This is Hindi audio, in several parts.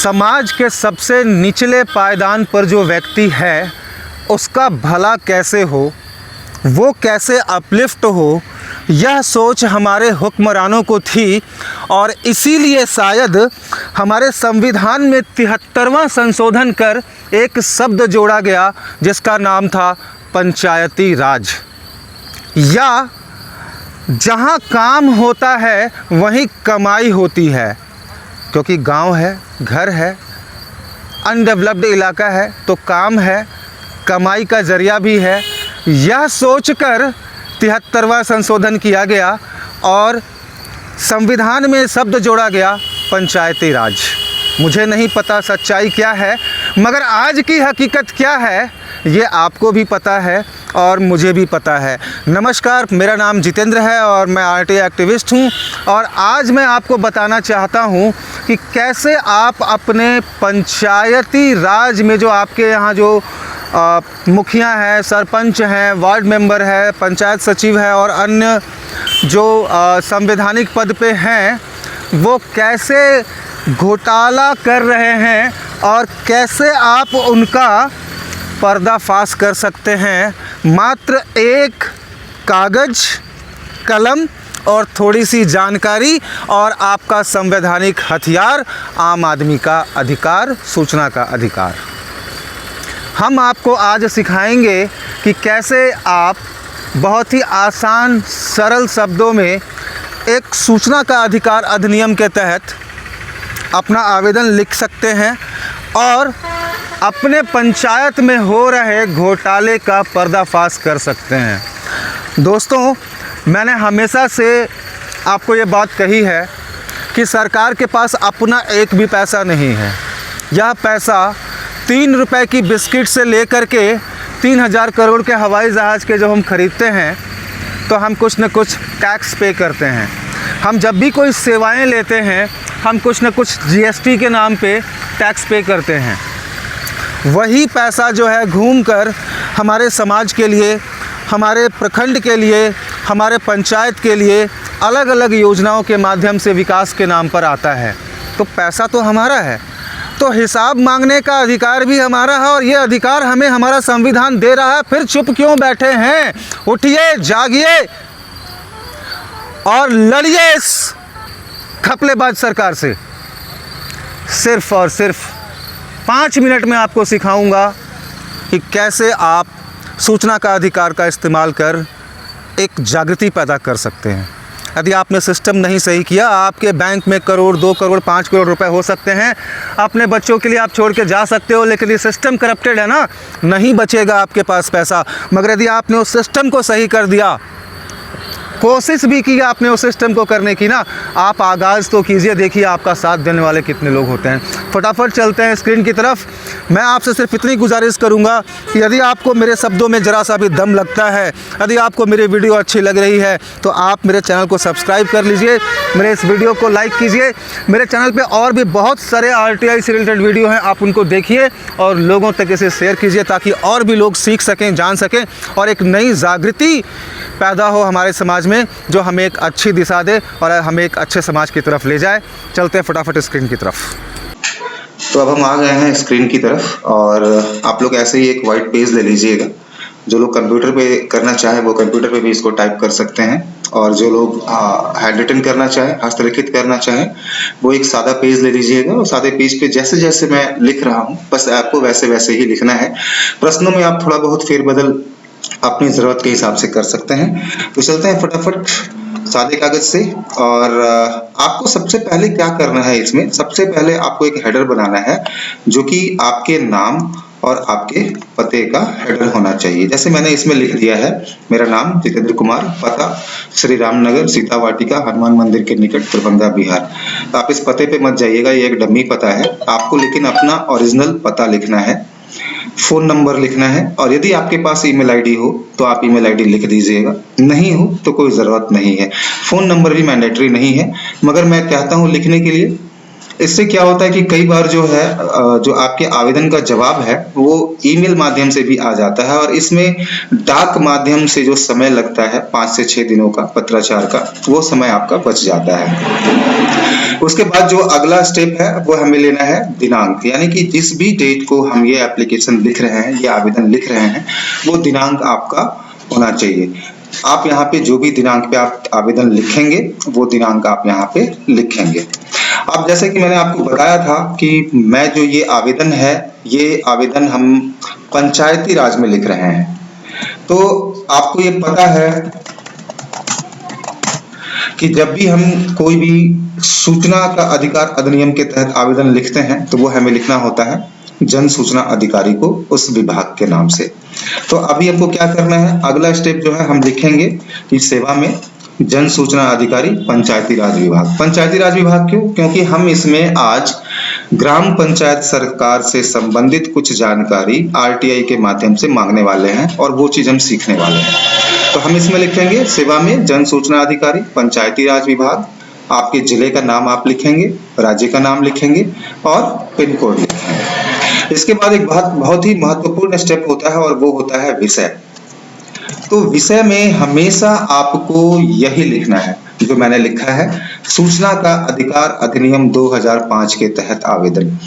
समाज के सबसे निचले पायदान पर जो व्यक्ति है उसका भला कैसे हो, वो कैसे अपलिफ्ट हो, यह सोच हमारे हुक्मरानों को थी और इसीलिए शायद हमारे संविधान में 73वां संशोधन कर एक शब्द जोड़ा गया जिसका नाम था पंचायती राज। या जहाँ काम होता है वहीं कमाई होती है, क्योंकि गांव है, घर है, अनडेवलप्ड इलाका है तो काम है, कमाई का ज़रिया भी है। यह सोचकर 73वां संशोधन किया गया और संविधान में शब्द जोड़ा गया पंचायती राज। मुझे नहीं पता सच्चाई क्या है, मगर आज की हकीकत क्या है ये आपको भी पता है और मुझे भी पता है। नमस्कार, मेरा नाम जितेंद्र है और मैं आरटीआई एक्टिविस्ट हूँ और आज मैं आपको बताना चाहता हूँ कि कैसे आप अपने पंचायती राज में जो आपके यहाँ जो मुखिया है, सरपंच हैं, वार्ड मेंबर है, पंचायत सचिव है और अन्य जो संवैधानिक पद पे हैं वो कैसे घोटाला कर रहे हैं और कैसे आप उनका पर्दाफाश कर सकते हैं मात्र एक कागज़, कलम और थोड़ी सी जानकारी और आपका संवैधानिक हथियार आम आदमी का अधिकार, सूचना का अधिकार। हम आपको आज सिखाएंगे कि कैसे आप बहुत ही आसान सरल शब्दों में एक सूचना का अधिकार अधिनियम के तहत अपना आवेदन लिख सकते हैं और अपने पंचायत में हो रहे घोटाले का पर्दाफाश कर सकते हैं। दोस्तों, मैंने हमेशा से आपको ये बात कही है कि सरकार के पास अपना एक भी पैसा नहीं है। यह पैसा 3 रुपए की बिस्किट से लेकर के 3000 करोड़ के हवाई जहाज़ के जब हम ख़रीदते हैं तो हम कुछ न कुछ टैक्स पे करते हैं। हम जब भी कोई सेवाएं लेते हैं हम कुछ न कुछ जीएसटी के नाम पे टैक्स पे करते हैं। वही पैसा जो है घूमकर हमारे समाज के लिए, हमारे प्रखंड के लिए, हमारे पंचायत के लिए अलग अलग योजनाओं के माध्यम से विकास के नाम पर आता है। तो पैसा तो हमारा है, तो हिसाब मांगने का अधिकार भी हमारा है और ये अधिकार हमें हमारा संविधान दे रहा है। फिर चुप क्यों बैठे हैं? उठिए, जागिए और लड़िए इस घपलेबाज सरकार से। सिर्फ और सिर्फ 5 मिनट में आपको सिखाऊंगा कि कैसे आप सूचना का अधिकार का इस्तेमाल कर एक जागृति पैदा कर सकते हैं। यदि आपने सिस्टम नहीं सही किया, आपके बैंक में करोड़, 2 करोड़, 5 करोड़ रुपए हो सकते हैं, अपने बच्चों के लिए आप छोड़ के जा सकते हो, लेकिन ये सिस्टम करप्टेड है ना, नहीं बचेगा आपके पास पैसा। मगर यदि आपने उस सिस्टम को सही कर दिया, कोशिश भी की आपने उस सिस्टम को करने की ना, आप आगाज़ तो कीजिए, देखिए आपका साथ देने वाले कितने लोग होते हैं। फटाफट चलते हैं स्क्रीन की तरफ। मैं आपसे सिर्फ इतनी गुजारिश करूंगा कि यदि आपको मेरे शब्दों में ज़रा सा भी दम लगता है, यदि आपको मेरी वीडियो अच्छी लग रही है तो आप मेरे चैनल को सब्सक्राइब कर लीजिए, मेरे इस वीडियो को लाइक कीजिए। मेरे चैनल पर और भी बहुत सारे आरटीआई से रिलेटेड वीडियो हैं, आप उनको देखिए और लोगों तक इसे शेयर कीजिए ताकि और भी लोग सीख सकें, जान सकें और एक नई जागृति पैदा हो हमारे समाज में जो हमें एक अच्छी दिशा दे और हमें एक अच्छे समाज की तरफ ले जाए। चलते हैं फटाफट स्क्रीन की तरफ। तो अब हम आ गए हैं स्क्रीन की तरफ और आप लोग ऐसे ही एक वाइट पेज ले लीजिएगा। जो लोग कंप्यूटर पे करना चाहे वो कंप्यूटर पे भी इसको टाइप कर सकते हैं और जो लोग हैंड रिटन करना चाहे, हस्तलिखित करना चाहे, वो एक सादा पेज ले लीजिएगा और सादे पेज पे जैसे जैसे मैं लिख रहा हूँ बस आपको वैसे वैसे ही लिखना है। प्रश्नों में आप थोड़ा बहुत फेरबदल अपनी ज़रूरत के हिसाब से कर सकते हैं। तो चलते हैं फटाफट सादे कागज से। और आपको सबसे पहले क्या करना है, इसमें सबसे पहले आपको एक हेडर बनाना है जो कि आपके नाम और आपके पते का हेडर होना चाहिए। जैसे मैंने इसमें लिख दिया है, मेरा नाम जितेंद्र कुमार, पता श्री राम नगर, सीता वाटिका, हनुमान मंदिर के निकट, दरभंगा, बिहार। तो आप इस पते पे मत जाइएगा, ये एक डमी पता है आपको, लेकिन अपना ओरिजिनल पता लिखना है, फोन नंबर लिखना है और यदि आपके पास ईमेल आईडी हो तो आप ईमेल आईडी लिख दीजिएगा, नहीं हो तो कोई ज़रूरत नहीं है। फ़ोन नंबर भी मैंडेटरी नहीं है, मगर मैं कहता हूँ लिखने के लिए इससे क्या होता है कि कई बार जो है जो आपके आवेदन का जवाब है वो ईमेल माध्यम से भी आ जाता है, और इसमें डाक माध्यम से जो समय लगता है 5 से 6 दिनों का पत्राचार का, वो समय आपका बच जाता है। उसके बाद जो अगला स्टेप है वो हमें लेना है दिनांक, यानी कि जिस भी डेट को हम ये एप्लीकेशन लिख रहे हैं, ये आवेदन लिख रहे हैं, वो दिनांक आपका होना चाहिए। आप यहाँ पे जो भी दिनांक पे आप आवेदन लिखेंगे वो दिनांक आप यहाँ पे लिखेंगे। अब जैसे कि मैंने आपको बताया था कि मैं जो ये आवेदन है, ये आवेदन हम पंचायती राज में लिख रहे हैं। तो आपको ये पता है कि जब भी हम कोई भी सूचना का अधिकार अधिनियम के तहत आवेदन लिखते हैं तो वो हमें लिखना होता है जन सूचना अधिकारी को उस विभाग के नाम से। तो अभी हमको क्या करना है, अगला स्टेप जो है हम लिखेंगे कि सेवा में जन सूचना अधिकारी पंचायती राज विभाग। पंचायती राज विभाग क्यों? क्योंकि हम इसमें आज ग्राम पंचायत सरकार से संबंधित कुछ जानकारी आरटीआई के माध्यम से मांगने वाले हैं और वो चीज हम सीखने वाले हैं। तो हम इसमें लिखेंगे सेवा में जन सूचना अधिकारी पंचायती राज विभाग, आपके जिले का नाम आप लिखेंगे, राज्य का नाम लिखेंगे और पिन कोड लिखेंगे। इसके बाद एक बहुत ही महत्वपूर्ण स्टेप होता है और वो होता है विषय। तो विषय में हमेशा आपको यही लिखना है जो मैंने लिखा है, सूचना का अधिकार अधिनियम 2005 के तहत आवेदन।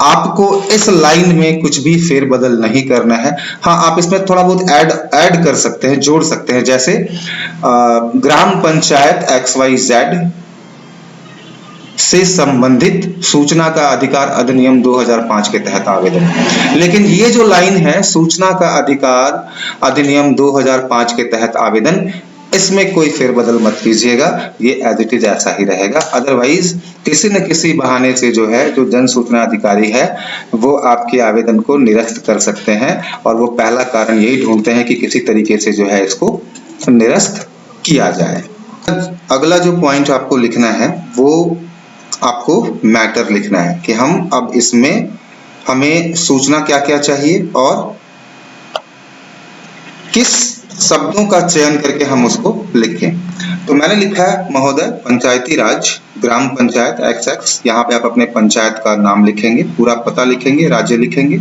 आपको इस लाइन में कुछ भी फेरबदल नहीं करना है। हाँ, आप इसमें थोड़ा बहुत ऐड कर सकते हैं, जोड़ सकते हैं, जैसे ग्राम पंचायत XYZ से संबंधित सूचना का अधिकार अधिनियम 2005 के तहत आवेदन। लेकिन ये जो लाइन है सूचना का अधिकार अधिनियम 2005 के तहत आवेदन, इसमें कोई फेरबदल मत कीजिएगा, ये एज इट इज ऐसा ही रहेगा। अदरवाइज किसी न किसी बहाने से जो है जो जन सूचना अधिकारी है वो आपके आवेदन को निरस्त कर सकते हैं, और वो पहला कारण यही ढूंढते हैं कि किसी तरीके से जो है इसको निरस्त किया जाए। अगला जो पॉइंट आपको लिखना है वो आपको मैटर लिखना है कि हम अब इसमें हमें सूचना क्या क्या चाहिए और किस शब्दों का चयन करके हम उसको लिखें। तो मैंने लिखा है महोदय पंचायती राज ग्राम पंचायत XX, यहाँ पे आप अपने पंचायत का नाम लिखेंगे, पूरा पता लिखेंगे, राज्य लिखेंगे,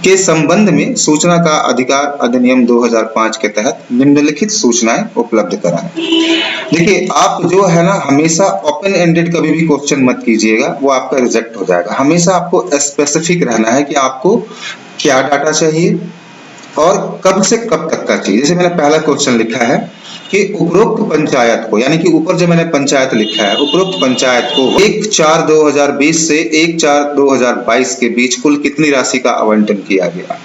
के संबंध में सूचना का अधिकार अधिनियम 2005 के तहत निम्नलिखित सूचनाएं उपलब्ध कराएं। देखिए, आप जो है ना हमेशा ओपन एंडेड कभी भी क्वेश्चन मत कीजिएगा, वो आपका रिजेक्ट हो जाएगा। हमेशा आपको स्पेसिफिक रहना है कि आपको क्या डाटा चाहिए और कब से कब तक का चाहिए। जैसे मैंने पहला क्वेश्चन लिखा है कि उपरोक्त पंचायत को, यानी कि ऊपर जो मैंने पंचायत लिखा है, उपरोक्त पंचायत को 1/4/2020 से 1/4/2022 के बीच कुल कितनी राशि का आवंटन किया गया।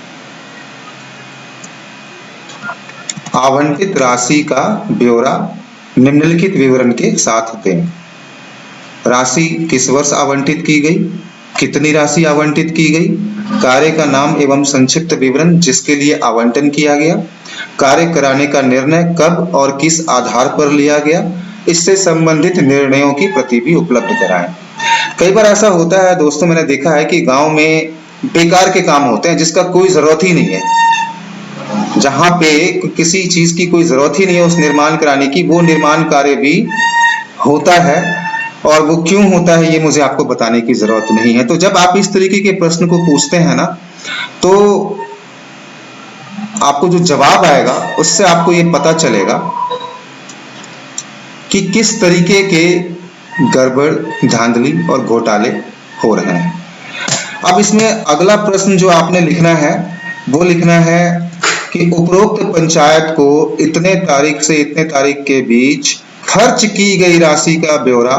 आवंटित राशि का ब्यौरा निम्नलिखित विवरण के साथ दें। राशि किस वर्ष आवंटित की गई, कितनी राशि आवंटित की गई, कार्य का नाम एवं संक्षिप्त विवरण जिसके लिए आवंटन किया गया, कार्य कराने का निर्णय कब और किस आधार पर लिया गया, इससे संबंधित निर्णयों की प्रति भी उपलब्ध कराएं। कई बार ऐसा होता है दोस्तों, मैंने देखा है कि गांव में बेकार के काम होते हैं जिसका कोई जरूरत ही नहीं है, जहां पे किसी चीज की कोई जरूरत ही नहीं है उस निर्माण कराने की, वो निर्माण कार्य भी होता है। और वो क्यों होता है ये मुझे आपको बताने की जरूरत नहीं है। तो जब आप इस तरीके के प्रश्न को पूछते हैं ना, तो आपको जो जवाब आएगा उससे आपको ये पता चलेगा कि किस तरीके के गड़बड़, धांधली और घोटाले हो रहे हैं। अब इसमें अगला प्रश्न जो आपने लिखना है वो लिखना है कि उपरोक्त पंचायत को इतने तारीख से इतने तारीख के बीच खर्च की गई राशि का ब्यौरा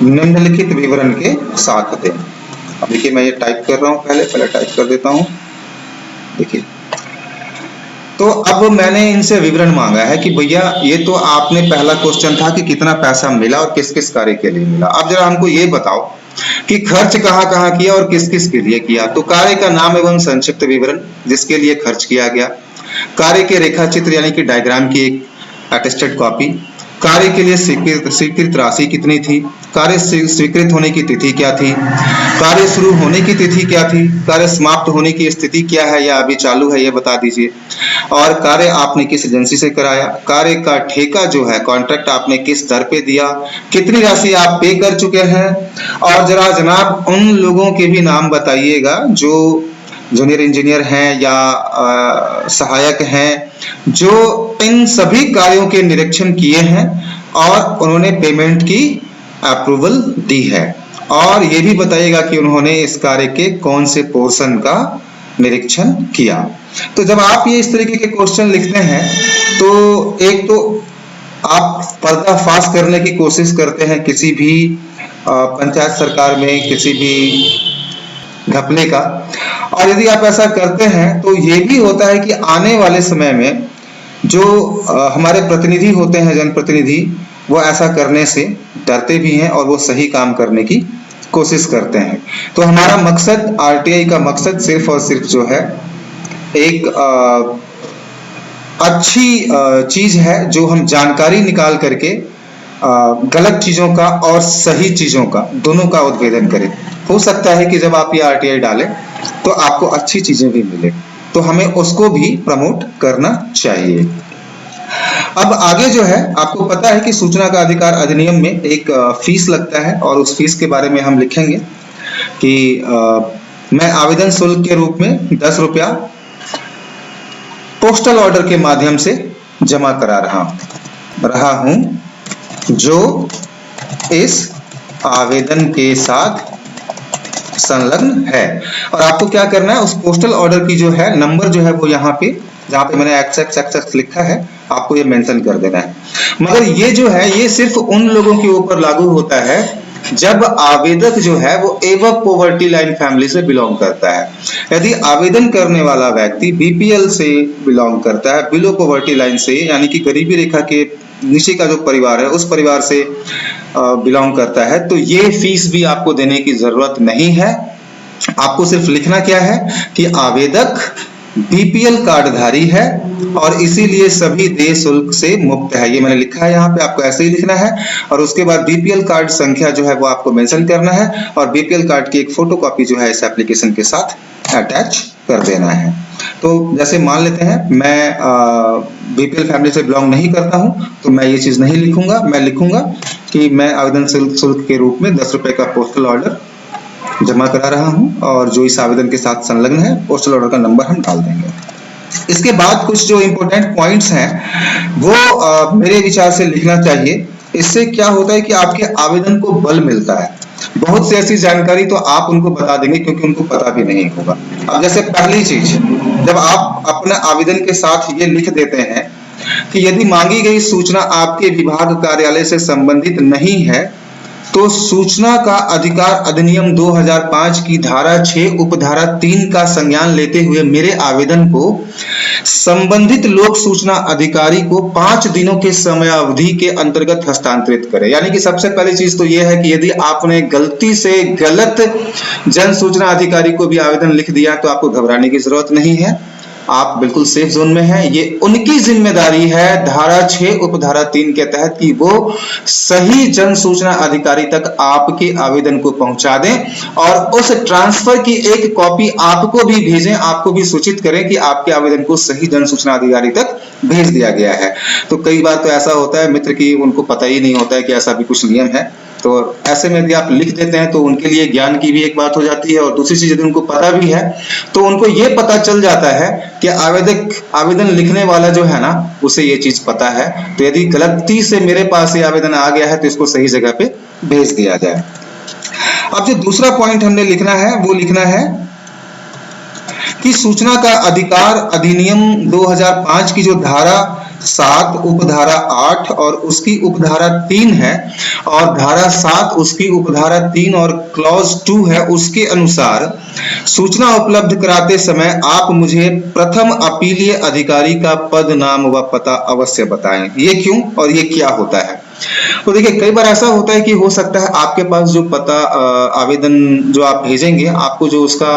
निम्नलिखित विवरण के साथ दें। अब देखिए, मैं ये टाइप कर रहा हूं, पहले टाइप कर देता हूं। देखिए, तो अब मैंने इनसे विवरण मांगा है कि भैया ये तो आपने पहला क्वेश्चन था कि कितना पैसा मिला और किस किस कार्य के लिए मिला। अब जरा हमको ये बताओ कि खर्च कहाँ कहाँ किया और किस किस के लिए किया। तो कार्य का नाम एवं संक्षिप्त विवरण जिसके लिए खर्च किया गया, कार्य के रेखा चित्र यानी कि डायग्राम की एक अटेस्टेड कॉपी, कार्य के लिए स्वीकृत राशि कितनी थी, कार्य स्वीकृत होने की तिथि क्या थी, कार्य शुरू होने की तिथि क्या थी, कार्य समाप्त होने की स्थिति क्या है या अभी चालू है ये बता दीजिए, और कार्य आपने किस एजेंसी से कराया, कार्य का ठेका जो है कॉन्ट्रैक्ट आपने किस दर पे दिया, कितनी राशि आप पे कर चुके हैं, और जरा जनाब उन लोगों के भी नाम बताइएगा जो जूनियर इंजीनियर हैं या सहायक हैं जो इन सभी कार्यों के निरीक्षण किए हैं और उन्होंने पेमेंट की अप्रूवल दी है, और ये भी बताइएगा कि उन्होंने इस कार्य के कौन से पोर्शन का निरीक्षण किया। तो जब आप ये इस तरीके के क्वेश्चन लिखते हैं तो एक तो आप पर्दाफाश करने की कोशिश करते हैं किसी भी पंचायत सरकार में किसी भी घपले का, और यदि आप ऐसा करते हैं तो ये भी होता है कि आने वाले समय में जो हमारे प्रतिनिधि होते हैं, जनप्रतिनिधि, वो ऐसा करने से डरते भी हैं और वो सही काम करने की कोशिश करते हैं। तो हमारा मकसद, आरटीआई का मकसद सिर्फ और सिर्फ जो है एक अच्छी चीज है जो हम जानकारी निकाल करके गलत चीजों का और सही चीजों का दोनों का उद्भेदन करें। हो सकता है कि जब आप ये आरटीआई डालें तो आपको अच्छी चीजें भी मिले, तो हमें उसको भी प्रमोट करना चाहिए। अब आगे जो है आपको पता है कि सूचना का अधिकार अधिनियम में एक फीस लगता है और उस फीस के बारे में हम लिखेंगे कि मैं आवेदन शुल्क के रूप में 10 रुपया पोस्टल ऑर्डर के माध्यम से जमा करा रहा हूं जो इस आवेदन के साथ संलग्न है। और आपको क्या करना है, उस पोस्टल ऑर्डर की जो है नंबर जो है वो यहाँ पे जहाँ पे मैंने XX लिखा है आपको ये मेंशन कर देना है। मगर ये जो है ये सिर्फ उन लोगों के ऊपर लागू होता है जब आवेदक जो है वो एबव पॉवर्टी लाइन फैमिली से बिलोंग करता है। यदि आवेदन करने वाला व्यक्ति बीपीएल से बिलोंग करता है, बिलो पॉवर्टी लाइन से, यानी कि गरीबी रेखा के नीचे का जो परिवार है उस परिवार से बिलोंग करता है, तो ये फीस भी आपको देने की जरूरत नहीं है। आपको सिर्फ लिखना क्या है कि आवेदक बीपीएल कार्डधारी है और इसीलिए सभी देय शुल्क से मुक्त है। ये मैंने लिखा है यहाँ पे, आपको ऐसे ही लिखना है। और उसके बाद बीपीएल कार्ड संख्या जो है वो आपको मेंशन करना है और बीपीएल कार्ड की एक फोटोकॉपी जो है इस एप्लीकेशन के साथ अटैच कर देना है। तो जैसे मान लेते हैं मैं बीपीएल फैमिली से बिलोंग नहीं करता हूं, तो मैं ये चीज नहीं लिखूंगा। मैं लिखूंगा कि मैं आवेदन शुल्क के रूप में 10 रुपए का पोस्टल ऑर्डर जमा करा रहा हूं और जो इस आवेदन के साथ संलग्न है, पोस्टल ऑर्डर का नंबर हम डाल देंगे। इसके बाद कुछ जो इंपॉर्टेंट पॉइंट्स हैं वो मेरे विचार से लिखना चाहिए। इससे क्या होता है कि आपके आवेदन को बल मिलता है। बहुत सी ऐसी जानकारी तो आप उनको बता देंगे क्योंकि उनको पता भी नहीं होगा। अब जैसे पहली चीज, जब आप अपने आवेदन के साथ ये लिख देते हैं कि यदि मांगी गई सूचना आपके विभाग कार्यालय से संबंधित नहीं है तो सूचना का अधिकार अधिनियम 2005 की धारा 6 उपधारा 3 का संज्ञान लेते हुए मेरे आवेदन को संबंधित लोक सूचना अधिकारी को 5 दिनों के समयावधि के अंतर्गत हस्तांतरित करें। यानी कि सबसे पहली चीज तो यह है कि यदि आपने गलती से गलत जन सूचना अधिकारी को भी आवेदन लिख दिया तो आपको घबराने की जरूरत नहीं है, आप बिल्कुल सेफ जोन में हैं। ये उनकी जिम्मेदारी है धारा 6 उपधारा 3 के तहत कि वो सही जन सूचना अधिकारी तक आपके आवेदन को पहुंचा दें और उस ट्रांसफर की एक कॉपी आपको भी भेजें, आपको भी सूचित करें कि आपके आवेदन को सही जन सूचना अधिकारी तक भेज दिया गया है। तो कई बार तो ऐसा होता है मित्र कि उनको पता ही नहीं होता है कि ऐसा भी कुछ नियम है, तो ऐसे में यदि आप लिख देते हैं तो उनके लिए ज्ञान की भी एक बात हो जाती है। और दूसरी चीज, यदि उनको पता भी है तो उनको ये पता चल जाता है कि आवेदन लिखने वाला जो है ना उसे ये चीज पता है। तो यदि गलती से मेरे पास ये आवेदन आ गया है तो इसको सही जगह पे भेज दिया जाए। अब जो दूसरा पॉइंट हमने लिखना है वो लिखना है कि सूचना का अधिकार अधिनियम 2005 की जो धारा 7 उपधारा 8 और उसकी उपधारा 3 है और धारा 7 उसकी उपधारा 3 और क्लॉज 2 है, उसके अनुसार सूचना उपलब्ध कराते समय आप मुझे प्रथम अपीलीय अधिकारी का पद, नाम व पता अवश्य बताएं। ये क्यों और ये क्या होता है? तो देखिए, कई बार ऐसा होता है कि हो सकता है आपके पास जो पता आवेदन जो आप भेजेंगे, आपको जो उसका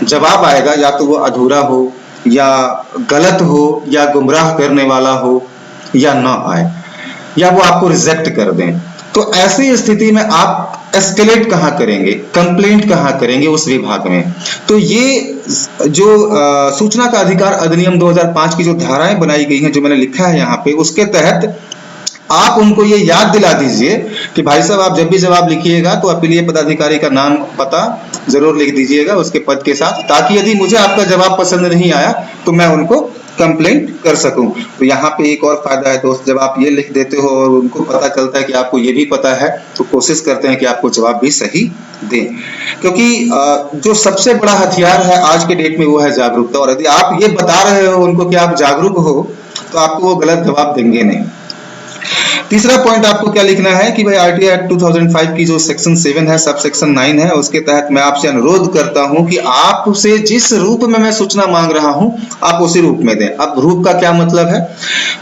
जवाब आएगा या तो वो अधूरा हो या गलत हो या गुमराह करने वाला हो या ना आए। या वो आपको रिजेक्ट कर दें, तो ऐसी स्थिति में आप एस्केलेट कहां करेंगे, कंप्लेंट कहां करेंगे उस विभाग में। तो ये जो सूचना का अधिकार अधिनियम 2005 की जो धाराएं बनाई गई हैं, जो मैंने लिखा है यहाँ पे, उसके तहत आप उनको ये याद दिला दीजिए कि भाई साहब आप जब भी जवाब लिखिएगा तो अपीलीय पदाधिकारी का नाम पता जरूर लिख दीजिएगा उसके पद के साथ, ताकि यदि मुझे आपका जवाब पसंद नहीं आया तो मैं उनको कंप्लेंट कर सकूं। तो यहाँ पे एक और फायदा है दोस्त, जब आप ये लिख देते हो और उनको पता चलता है कि आपको ये भी पता है, तो कोशिश करते हैं कि आपको जवाब भी सही दें, क्योंकि जो सबसे बड़ा हथियार है आज के डेट में वो है जागरूकता। और यदि आप ये बता रहे हो उनको कि आप जागरूक हो, तो आपको वो गलत जवाब देंगे नहीं। तीसरा पॉइंट आपको क्या लिखना है कि भाई आरटीआई एक्ट 2005 की जो सेक्शन 7 है, सब सेक्शन 9 है, उसके तहत मैं आपसे अनुरोध करता हूं कि आपसे जिस रूप में मैं सूचना मांग रहा हूं आप उसी रूप में दें। अब रूप का क्या मतलब है?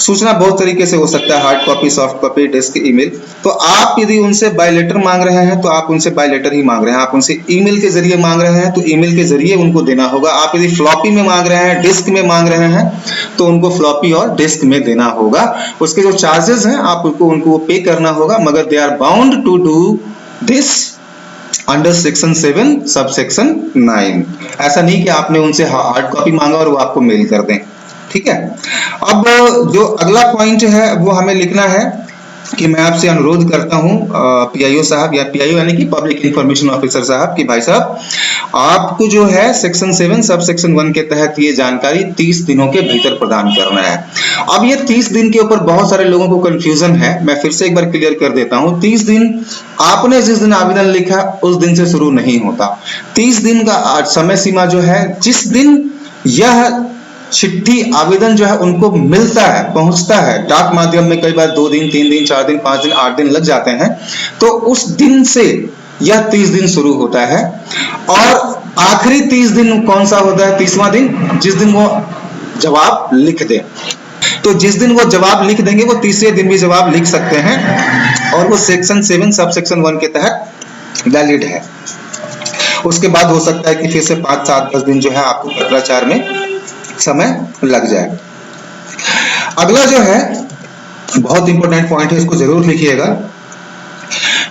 सूचना बहुत तरीके से हो सकता है, hard copy, soft copy, disk, email. तो आप यदि उनसे बाय लेटर मांग रहे हैं तो आप उनसे बाय लेटर ही मांग रहे हैं। आप उनसे ईमेल के जरिए मांग रहे हैं तो ईमेल के जरिए उनको देना होगा। आप यदि फ्लॉपी में मांग रहे हैं, डिस्क में मांग रहे हैं, तो उनको फ्लॉपी और डिस्क में देना होगा। उसके जो चार्जेस हैं आप उनको पे करना होगा, मगर they are bound to do this under section 7 sub section 9। ऐसा नहीं कि आपने उनसे हार्ड कॉपी मांगा और वो आपको मेल कर दें, ठीक है। अब जो अगला पॉइंट है वो हमें लिखना है कि मैं आपसे अनुरोध करता हूं पीआईओ साहब, या पीआईओ यानी कि पब्लिक इंफॉर्मेशन ऑफिसर साहब, कि भाई साहब आपको जो है सेक्शन 7 सब सेक्शन 1 के तहत ये जानकारी 30 दिनों के भीतर प्रदान करना है। अब ये 30 दिन के ऊपर बहुत सारे लोगों को कंफ्यूजन है, मैं फिर से एक बार क्लियर कर देता हूं। 30 दिन आपने जिस दिन आवेदन लिखा उस दिन से शुरू नहीं होता। 30 दिन का समय सीमा जो है, जिस दिन यह चिट्ठी आवेदन जो है उनको मिलता है, पहुंचता है डाक माध्यम में, कई बार 2 दिन, 3 दिन, 4 दिन, 5 दिन, 8 दिन लग जाते हैं, तो उस दिन से यह 30 दिन शुरू होता है। और आखिरी 30 दिन कौन सा होता है? 30वां दिन, जिस दिन वो जवाब लिख दे। तो जिस दिन वो जवाब लिख देंगे वो तीसरे दिन भी जवाब लिख सकते हैं, और वो सेक्शन 7 सब सेक्शन 1 के तहत वैलिड है। उसके बाद हो सकता है कि फिर से 5, 7, 10 दिन जो है आपको पत्राचार में समय लग जाए। अगला जो है बहुत इंपॉर्टेंट पॉइंट है, इसको जरूर लिखिएगा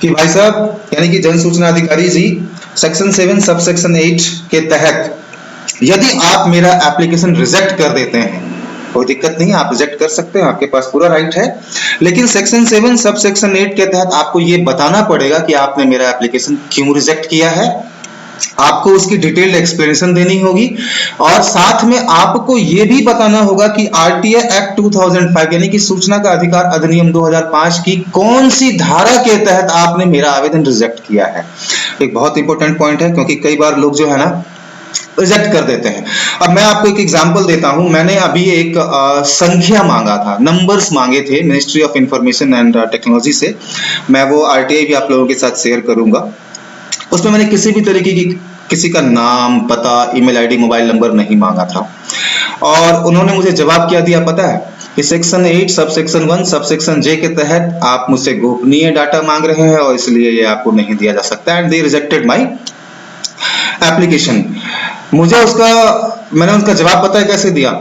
कि भाई साहब यानी कि जन सूचना अधिकारी जी, सेक्शन 7 सब सेक्शन 8 के तहत यदि आप मेरा एप्लीकेशन रिजेक्ट कर देते हैं, कोई दिक्कत नहीं है, आप रिजेक्ट कर सकते हैं, आपके पास पूरा राइट है। लेकिन सेक्शन 7 सब सेक्शन 8 के तहत आपको ये बताना पड़ेगा कि आपने मेरा एप्लीकेशन क्यों रिजेक्ट किया है। आपको उसकी डिटेल्ड एक्सप्लेनेशन देनी होगी, और साथ में आपको यह भी बताना होगा कि आरटीआई एक्ट 2005 यानी कि सूचना का अधिकार अधिनियम 2005 की कौन सी धारा के तहत आपने मेरा आवेदन रिजेक्ट किया है। एक बहुत इंपॉर्टेंट पॉइंट है, क्योंकि कई बार लोग जो है ना रिजेक्ट कर देते हैं। अब मैं आपको एक एग्जांपल देता हूं। मैंने अभी एक संख्या मांगा था, नंबर्स मांगे थे ministry of information and technology से। मैं वो आरटीआई भी आप लोगों के साथ शेयर करूंगा। उसमें मैंने किसी भी तरीके की किसी का नाम, पता, ईमेल आईडी, मोबाइल नंबर नहीं मांगा था, और उन्होंने मुझे जवाब क्या दिया पता है कि section 8 sub section 1 sub section जे के तहत आप मुझसे गोपनीय डाटा मांग रहे हैं और इसलिए ये आपको नहीं दिया जा सकता, and they rejected my application. मैंने उसका जवाब पता है कैसे दिया?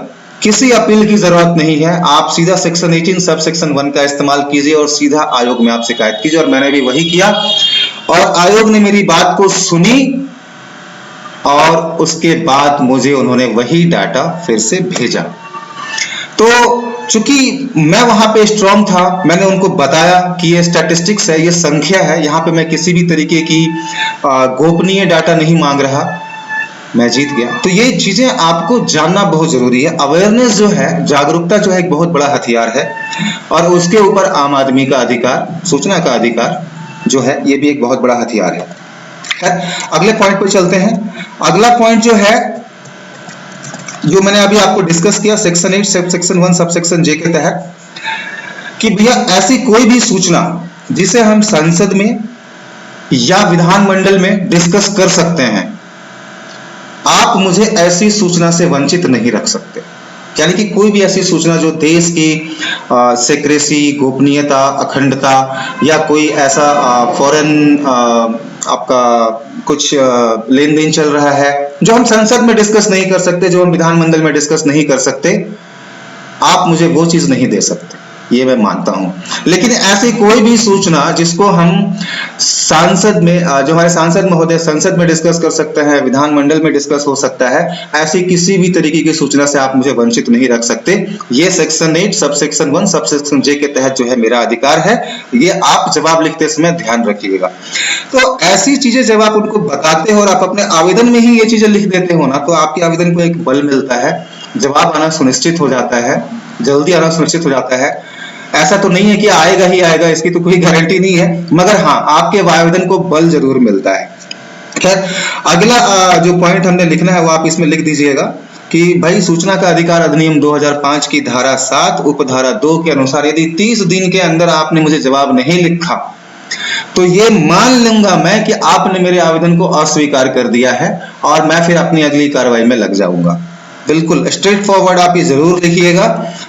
किसी अपील की जरूरत नहीं है, आप सीधा सेक्शन 18 सब सेक्शन 1 का इस्तेमाल कीजिए और सीधा आयोग में आप शिकायत कीजिए। और मैंने भी वही किया, और आयोग ने मेरी बात को सुनी, और उसके बाद मुझे उन्होंने वही डाटा फिर से भेजा। तो चूंकि मैं वहां पे स्ट्रांग था, मैंने उनको बताया कि ये स्टैटिस्टिक्स है, ये संख्या है, यहाँ पे मैं किसी भी तरीके की गोपनीय डाटा नहीं मांग रहा, मैं जीत गया। तो ये चीजें आपको जानना बहुत जरूरी है। अवेयरनेस जो है, जागरूकता जो है, एक बहुत बड़ा हथियार है, और उसके ऊपर आम आदमी का अधिकार, सूचना का अधिकार जो है, ये भी एक बहुत बड़ा हथियार है। अगले पॉइंट पर चलते हैं। अगला पॉइंट जो है, जो मैंने अभी आपको डिस्कस किया section 8 sub section 1 sub section जे के तहत, कि भैया ऐसी कोई भी सूचना जिसे हम संसद में या विधानमंडल में डिस्कस कर सकते हैं, आप मुझे ऐसी सूचना से वंचित नहीं रख सकते। यानी कि कोई भी ऐसी सूचना जो देश की सेक्रेसी, गोपनीयता, अखंडता, या कोई ऐसा फॉरेन आपका कुछ लेन देन चल रहा है जो हम संसद में डिस्कस नहीं कर सकते, जो हम विधानमंडल में डिस्कस नहीं कर सकते, आप मुझे वो चीज नहीं दे सकते। ये मैं मानता हूं। लेकिन ऐसी कोई भी सूचना जिसको हम सांसद में जो हमारे सांसद महोदय संसद में डिस्कस कर सकते हैं, विधानमंडल में डिस्कस हो सकता है, ऐसी किसी भी तरीके की सूचना से आप मुझे वंचित नहीं रख सकते। ये section 8 sub section 1 sub section जे के तहत जो है मेरा अधिकार है। ये आप जवाब लिखते समय ध्यान रखिएगा। तो ऐसी चीजें जब आप उनको बताते हो और आप अपने आवेदन में ही ये चीजें लिख देते हो ना, तो आपके आवेदन को एक बल मिलता है, जवाब आना सुनिश्चित हो जाता है, जल्दी आना सुनिश्चित हो जाता है। ऐसा तो नहीं है कि आएगा ही आएगा, इसकी तो कोई गारंटी नहीं है, मगर हाँ आपके आवेदन को बल जरूर मिलता है। खैर, अगला जो पॉइंट हमने लिखना है वो आप इसमें लिख दीजिएगा कि भाई सूचना का अधिकार अधिनियम 2005 की धारा 7 उपधारा 2 के अनुसार यदि 30 दिन के अंदर आपने मुझे जवाब नहीं लिखा तो ये मान लूंगा मैं कि आपने मेरे आवेदन को अस्वीकार कर दिया है और मैं फिर अपनी अगली कार्रवाई में लग जाऊंगा। बिल्कुल स्ट्रेट फॉरवर्ड आप ये जरूर लिखिएगा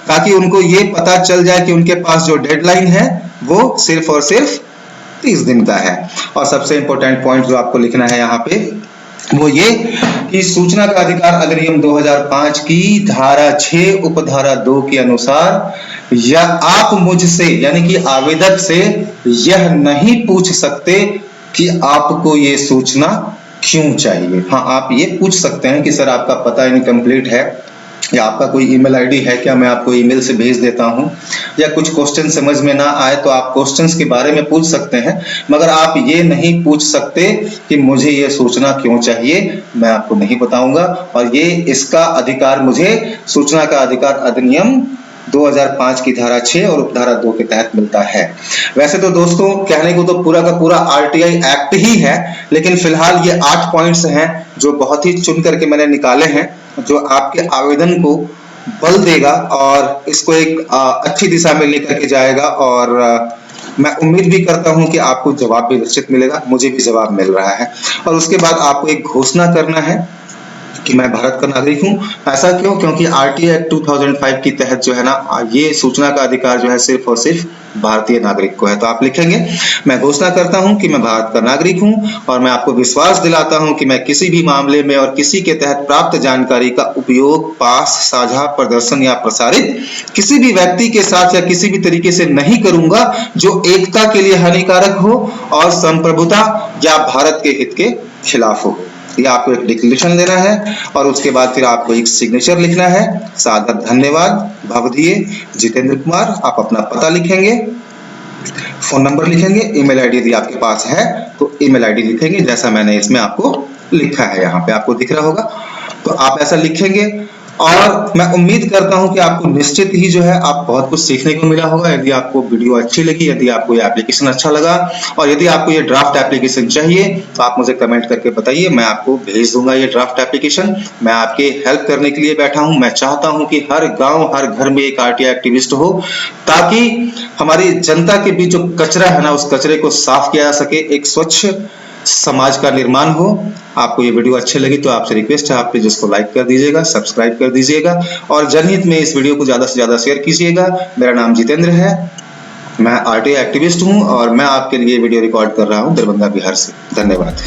ताकि उनको ये पता चल जाए कि उनके पास जो डेडलाइन है वो सिर्फ और सिर्फ 30 दिन का है। और सबसे इंपॉर्टेंट पॉइंट जो आपको लिखना है यहाँ पे वो ये कि सूचना का अधिकार अधिनियम 2005 की धारा 6 उपधारा 2 के अनुसार या आप मुझसे यानी कि आवेदक से यह नहीं पूछ सकते कि आपको ये सूचना क्यों चाहिए। हाँ, आप ये पूछ सकते हैं कि सर आपका पता इनकम्प्लीट है या आपका कोई ईमेल आईडी है क्या, मैं आपको ईमेल से भेज देता हूं, या कुछ क्वेश्चन समझ में ना आए तो आप क्वेश्चंस के बारे में पूछ सकते हैं, मगर आप ये नहीं पूछ सकते कि मुझे ये सूचना क्यों चाहिए, मैं आपको नहीं बताऊंगा। और ये इसका अधिकार मुझे सूचना का अधिकार अधिनियम 2005 की धारा 6 और उपधारा 2 के तहत मिलता है। वैसे तो दोस्तों कहने को तो पूरा का पूरा आरटीआई एक्ट ही है, लेकिन फिलहाल ये 8 पॉइंट्स हैं जो बहुत ही चुन करके मैंने निकाले हैं, जो आपके आवेदन को बल देगा और इसको एक अच्छी दिशा में लेकर के जाएगा। और मैं उम्मीद भी करता हूं कि आपको जवाब भी निश्चित मिलेगा, मुझे भी जवाब मिल रहा है। और उसके बाद आपको एक घोषणा करना है कि मैं भारत का नागरिक हूं। ऐसा क्यों? क्योंकि आरटीआई एक्ट 2005 के तहत जो है ना, ये सूचना का अधिकार जो है सिर्फ और सिर्फ भारतीय नागरिक को है। तो आप लिखेंगे मैं घोषणा करता हूं कि मैं भारत का नागरिक हूं और मैं आपको विश्वास दिलाता हूं कि मैं किसी भी मामले में और किसी के तहत प्राप्त जानकारी का उपयोग, पास, साझा, प्रदर्शन या प्रसारित किसी भी व्यक्ति के साथ या किसी भी तरीके से नहीं करूंगा जो एकता के लिए हानिकारक हो और संप्रभुता या भारत के हित के खिलाफ हो। या आपको एक डिक्लेरेशन देना है और उसके बाद फिर आपको एक सिग्नेचर लिखना है। सादर धन्यवाद, भवदीय जितेंद्र कुमार। आप अपना पता लिखेंगे, फोन नंबर लिखेंगे, ईमेल आईडी यदि आपके पास है तो ईमेल आईडी लिखेंगे जैसा मैंने इसमें आपको लिखा है, यहाँ पे आपको दिख रहा होगा। तो आप ऐसा लिखेंगे और मैं उम्मीद करता हूं कि आपको निश्चित ही जो है आप बहुत कुछ सीखने को मिला होगा। यदि आपको वीडियो अच्छी लगी, यदि आपको ये एप्लीकेशन अच्छा लगा और यदि आपको ये ड्राफ्ट एप्लीकेशन चाहिए तो आप मुझे कमेंट करके बताइए, मैं आपको भेज दूंगा ये ड्राफ्ट एप्लीकेशन। मैं आपके हेल्प करने के लिए बैठा हूं। मैं चाहता हूं कि हर गांव हर घर में एक आरटीआई एक्टिविस्ट हो ताकि हमारी जनता के बीच जो कचरा है ना, उस कचरे को साफ किया जा सके, एक स्वच्छ समाज का निर्माण हो। आपको ये वीडियो अच्छी लगी तो आपसे रिक्वेस्ट है आप प्लीज इसको लाइक कर दीजिएगा, सब्सक्राइब कर दीजिएगा और जनहित में इस वीडियो को ज्यादा से ज्यादा शेयर कीजिएगा। मेरा नाम जितेंद्र है, मैं आरटीआई एक्टिविस्ट हूं और मैं आपके लिए वीडियो रिकॉर्ड कर रहा हूं दरभंगा बिहार से। धन्यवाद।